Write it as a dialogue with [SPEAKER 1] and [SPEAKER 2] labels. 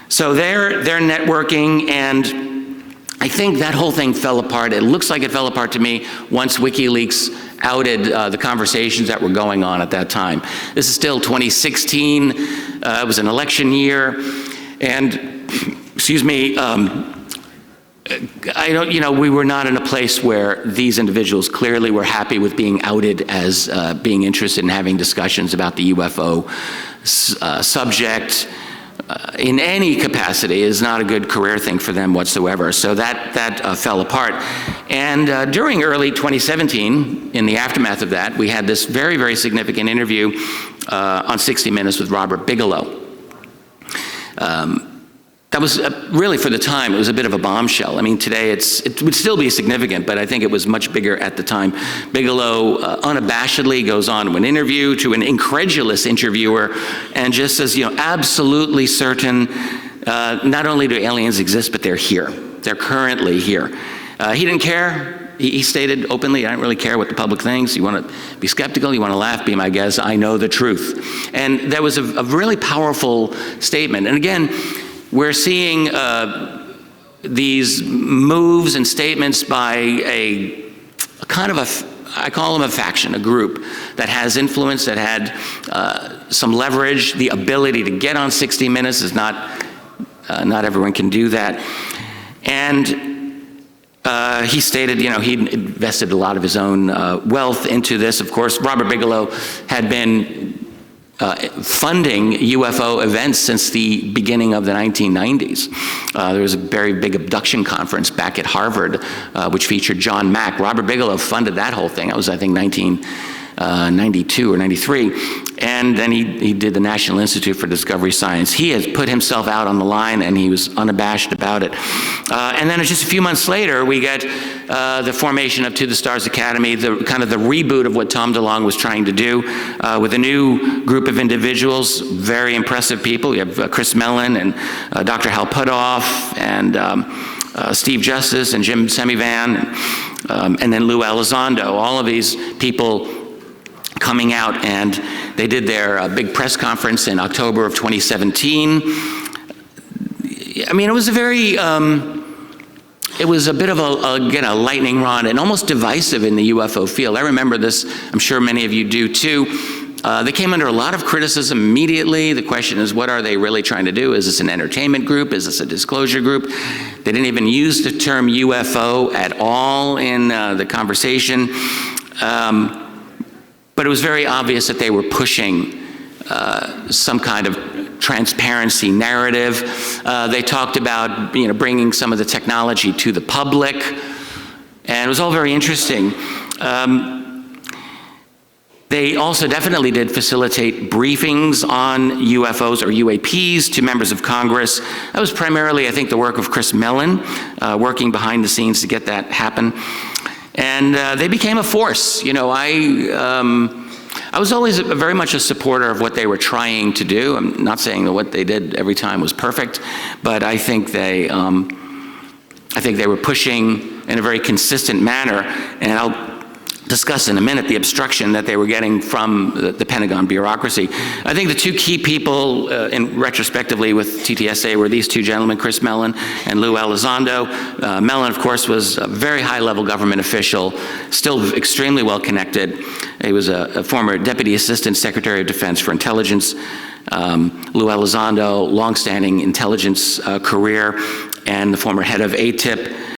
[SPEAKER 1] So they're networking, and I think that whole thing fell apart. It looks like it fell apart to me once WikiLeaks outed the conversations that were going on at that time. This is still 2016. It was an election year, and excuse me, we were not in a place where these individuals clearly were happy with being outed as being interested in having discussions about the UFO subject. In any capacity is not a good career thing for them whatsoever. So that fell apart. And during early 2017, in the aftermath of that, we had this very, very significant interview on 60 Minutes with Robert Bigelow. That was really, for the time, it was a bit of a bombshell. I mean, today it would still be significant, but I think it was much bigger at the time. Bigelow unabashedly goes on to an interview to an incredulous interviewer and just says, absolutely certain, not only do aliens exist, but they're here. They're currently here. He didn't care. He stated openly, I don't really care what the public thinks. You want to be skeptical, you want to laugh, be my guest, I know the truth. And that was a really powerful statement. And again, we're seeing these moves and statements by a kind of I call them a faction, a group that has influence, that had some leverage. The ability to get on 60 Minutes is not everyone can do that. And he stated, he'd invested a lot of his own wealth into this. Of course, Robert Bigelow had been funding UFO events since the beginning of the 1990s. There was a very big abduction conference back at Harvard, which featured John Mack. Robert Bigelow funded that whole thing. That was, I think, 1992 or 93. And then he did the National Institute for Discovery Science. He has put himself out on the line, and he was unabashed about it. And then just a few months later, we get the formation of To the Stars Academy, the kind of the reboot of what Tom DeLonge was trying to do, with a new group of individuals, very impressive people. You have Chris Mellon and Dr. Hal Puthoff and Steve Justice and Jim Semivan, and then Lou Elizondo. All of these people coming out, and they did their big press conference in October of 2017. I mean, it was a very, it was a bit of again, a lightning rod and almost divisive in the UFO field. I remember this, I'm sure many of you do too. They came under a lot of criticism immediately. The question is, what are they really trying to do? Is this an entertainment group? Is this a disclosure group? They didn't even use the term UFO at all in the conversation. But it was very obvious that they were pushing some kind of transparency narrative. They talked about bringing some of the technology to the public, and it was all very interesting. They also definitely did facilitate briefings on UFOs or UAPs to members of Congress. That was primarily, I think, the work of Chris Mellon, working behind the scenes to get that happen. And they became a force. I was always very much a supporter of what they were trying to do. I'm not saying that what they did every time was perfect, but I think they were pushing in a very consistent manner, and I'll discuss in a minute the obstruction that they were getting from the Pentagon bureaucracy. I think the two key people, retrospectively with TTSA, were these two gentlemen, Chris Mellon and Lou Elizondo. Mellon, of course, was a very high-level government official, still extremely well-connected. He was a former Deputy Assistant Secretary of Defense for Intelligence. Lou Elizondo, long-standing intelligence career, and the former head of ATIP.